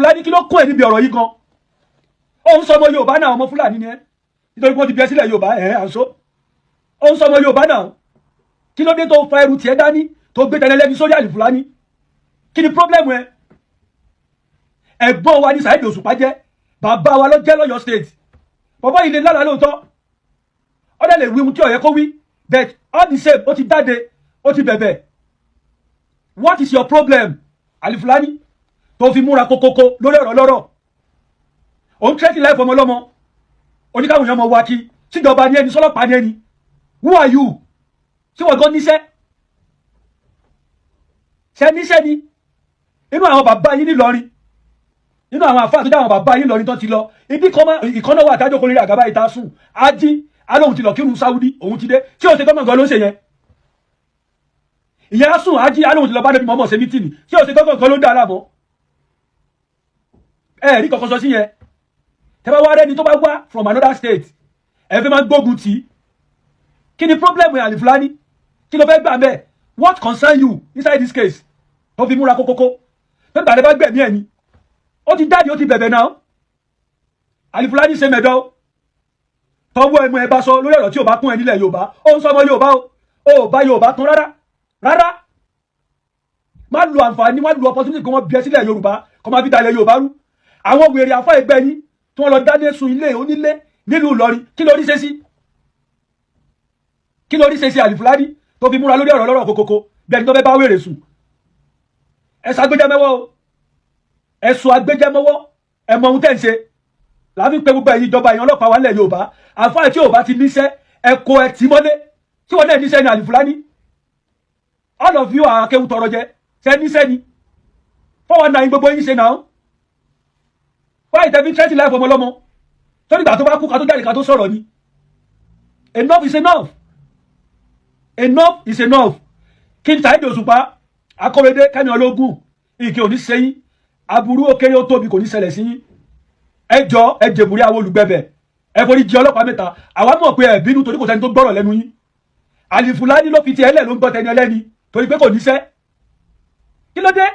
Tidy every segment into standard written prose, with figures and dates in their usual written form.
Fúlàní kí ló kún ẹ níbi ọ̀rọ̀ yìí gan òun sọmọ Yorùbá náà ọmọ Fúlàní ni ẹ nítorí wọ́n ti bí ẹ sílẹ̀ Yorùbá àǹsó òun sọmọ Yorùbá náà kí ló dé tó fa ẹrù tiẹ̀ dání tó gbé tẹlẹlẹ́ni sórí àlè Fúlàní kí ni pọ́blẹ́mù ẹ ẹ̀gbọ́n wa ní Saheed Òṣùpá jẹ́ bàbá wa ló jẹ́ lọ́yọ̀ state bàbá yìí lè lára lóòótọ́ ọ̀dẹ̀ lè wí ohun tí ó yẹ kó wí but all the same ó ti jáde ó ti bẹ̀bẹ̀ what is your problem àlè Fúlàní tó fi múra kókókó lórí ọ̀rọ̀ lọ́rọ̀ òun tẹ́tí láì fọmọ lọ́mọ oníkàwọn èèyàn mọ̀ wá kí síjọba ní ẹni sọ́lọ́pàá ní ẹni who are you tí wọ́n gan níṣẹ́ ṣe níṣẹ́ ni inú àwọn bàbá yín nílọrin nínú àwọn àfáà tó dá àwọn bàbá yín lọrin tó ti lọ ibi ìkànnà wà tájọ́ kò lórí àgàbá ìta sùn ají alóhun ti lọ kírun Sáúdí òun ti dé tí ó ṣe gọ́gàn gan ló ń ṣe yẹn ìyẹn á sùn ají alóhun ti lọ bá débi mọ́mọ́ ṣe mítìnì tí ó ṣe gọ́gàn gan ló ń dá aláàmọ́ ẹ rí kankan sọ sí yẹn tẹ bá wá rẹni tó bá wá from another state ẹ fẹ́ máa gbógun tì í kí ni problem àlè Fúlàní kí ló fẹ́ gbà bẹ́ẹ̀ what concern you inside this case tó fi múra kókókó pé gbàdé bá gbẹ̀mí ẹ̀ ni ó ti jáde ó ti bẹ̀bẹ̀ náà àlè Fúlàní ṣe mẹ́dọ́ tọwọ́ ẹmu ẹ bá sọ lórí ọ̀rọ̀ tí ò bá kún ẹ nílẹ̀ Yorùbá ó ń sọ ọmọ Yorùbá ó bá Yorùbá tán rárá má lu àǹfààní má lu opportunity kí wọ́n bí ẹ sílẹ̀ Yorùbá kó má fi dalẹ̀ Yorùbá rú àwọn wèrè àfọ ẹgbẹ́ yín tí wọ́n lọ dáné sun ilé onílé nílùú Ìlọrin kí lórí ṣe sí àlè Fúlàní tó fi múra lórí ọ̀rọ̀ lọ́rọ̀ kókókó bí ẹni tó fẹ́ bá wèrè sùn ẹ ṣàgbéjẹmẹ́wọ́ o ẹ̀sùn agbẹjẹmọ́wọ́ ẹ mọ ohun tẹ́ ń ṣe láàfin pé gbogbo ẹ̀yin ìjọba èèyàn ọlọ́pàá wà nílẹ̀ Yorùbá àfáà tí ò bá ti níṣẹ́ ẹ kó ẹ tì mọ́lé tí wọ́n náà níṣẹ́ ní àlè Fúlàní all of you akéwù tọrọ jẹ ṣe níṣẹ́ ni fọwọ́n náà gbogbo yín ṣe náà wáyé tẹ́bí tẹ́tí láì fọmọ lọ́mọ tó nígbà tó bá kú ká tó jáde ká tó sọ̀rọ̀ ni enough is enough kí n Saheed Òṣùpá Akọ́rẹdé Kẹ́mi Ológun ìkè òní sẹ́yìn aburú ó kéré ó tóbi kò ní ṣẹlẹ̀ sí yín ẹjọ́ ẹjẹ̀bùrí àwọn olùgbẹ̀bẹ̀ ẹ forí jì ọlọ́pàá mẹ́ta àwa mọ̀ pé ẹ bínú torí kò sẹ́ni tó gbọ́rọ̀ lẹ́nu yín àlè Fúlàní ló fi ti ẹlẹ́ ló ń gbọ́ tẹni ẹlẹ́ni torí pé kò níṣẹ́ kí ló dé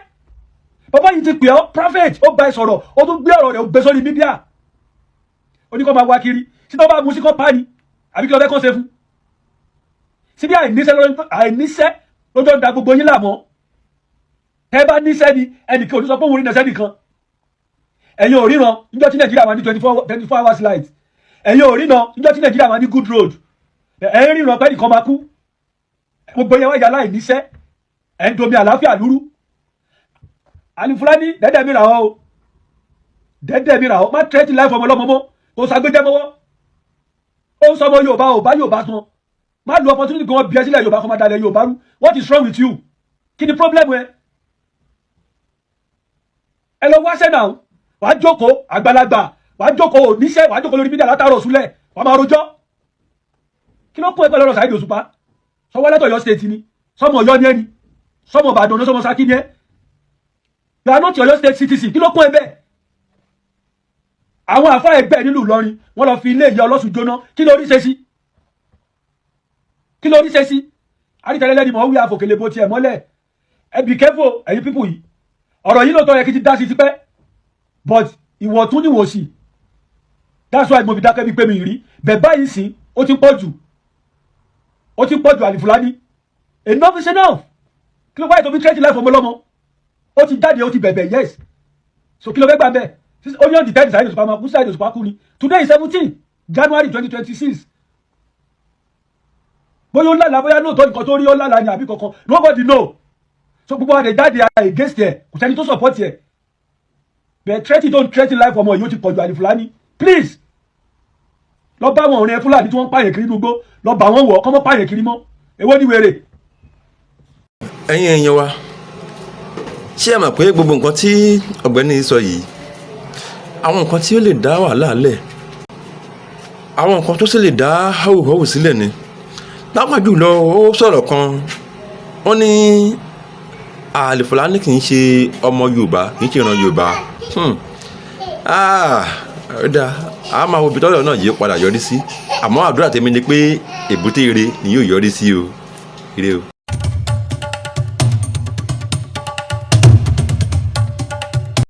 bàbá yìí ti pè ọ́ prophet ó bá ẹ sọ̀rọ̀ ó tún gbé ọ̀rọ̀ rẹ̀ ó gbé sórí mídíà ó ní kó máa wá kiri sí tó bá mu sí kó pa ni àbí kí ló fẹ́ kó ṣe fún síbi àìníṣẹ́ lójó ń da gbogbo yín láàmú tẹ́ bá níṣẹ́ ni ẹnìkan ò ní sọ pé òun rí nẹ́sẹ́ nìkan ẹ̀yin ò ríran níjọ́ tí Nàìjíríà wà ní 24 hours light ẹ̀yin ò ríran níjọ́ tí Nàìjíríà wà ní good road ẹ̀yin ríran pé nìkan máa kú gbogbo yẹn wáyà láì níṣẹ́ ẹ̀ ń domi àlàáfíà lúrú àlè Fúlàní dẹ́dẹ́ mi rà ọ́ má tẹ́tí láì fọmọ lọ́mọ mọ́ kò sàgbéjẹ́ mọ́wọ́ ó ń sọmọ Yorùbá ò bá Yorùbá tán má lu opportunity kan bí ẹ sílẹ̀ Yorùbá kan má dalẹ̀ Yorùbá rú what is wrong with you kí ni problem ẹ lọ wáṣẹ́ náà wàá jókòó àgbàlagbà wàá jókòó oníṣẹ́ wàá jókòó lórí mídíà látàárọ̀ súnlẹ̀ wàá máa rojọ́ kí ló kún ẹ pẹ̀lú ọ̀rọ̀ Saheed Òṣùpá sọwọ́ lẹ́tọ̀ Ọ̀yọ́ state ni sọmọ Ọ̀yọ́ ni ẹni sọmọ Ìbàdàn ní sọmọ Ṣakí ni ẹ you are not Ọ̀yọ́ state citizen kí ló kún ẹ bẹ́ẹ̀ àwọn àfáà ẹgbẹ́ nílùú Ìlọrin wọ́n lọ fi ilé ìyá Ọlọ́sùn jóná kí ló rí ṣe sí àrítẹ̀lẹ́lẹ́ni mọ̀ wí àfòkèlè bó tiẹ̀ mọ́lẹ̀ ẹ be careful ẹ̀yin people yìí ọ̀rọ̀ yìí lóòótọ́ yẹ kí ti dá sí ti pẹ́ but ìwọ̀n tún níwò sí that's why mo fi dákẹ́ bí pé mi rí bẹ́ẹ̀ báyìí sí ó ti pọ̀ jù àlè Fúlàní enough is enough kí ló báyìí tó fi tẹ́tí láì fọmọ lọ́mọ ó ti jáde ó ti bẹ̀bẹ̀ yes so kí ló fẹ́ gbà bẹ́ẹ̀ ó ní ọ̀dì tẹ́tí Saheed Òṣùpá máa kú Saheed Òṣùpá kú ni today is 17 January 2026 bóyá ó lálàá bóyá lóòótọ́ nǹkan tó rí ó lálàá ni àbí kankan nobody know so gbogbo àdè jáde against ẹ kò sẹ́ni tó support ẹ bẹ́ẹ̀ threaten life ọmọ yìí ó ti pọ̀jù àlè Fúlàní please lọ bá wọn ọ̀rẹ́ Fúlàní tí wọ́n ń pààyàn kiri gbogbo lọ bá wọn wọ̀ kọ́ mọ́ pààyàn kiri mọ́ èwo ni wèrè. ẹ̀yin èèyàn wa ṣé ẹ mọ̀ pé gbogbo nǹkan tí ọ̀gbẹ́ni sọ yìí àwọn nǹkan tí ó lè dá wàhálà lẹ̀ àwọn nǹkan tó sì lè dá hàwùhàwù sílẹ̀ ni lápá jùlọ ó sọ̀rọ̀ kan wọ́n ní àlè Fúlàní kì í ṣe ọmọ Yorùbá kì í ṣe ìran Yorùbá ọ̀dà a máa wo ibi tọ́lọ̀ náà yí padà yọrí sí àmọ́ àdúrà tèmi ni pé èbúté ire ni yóò yọrí sí o ire o.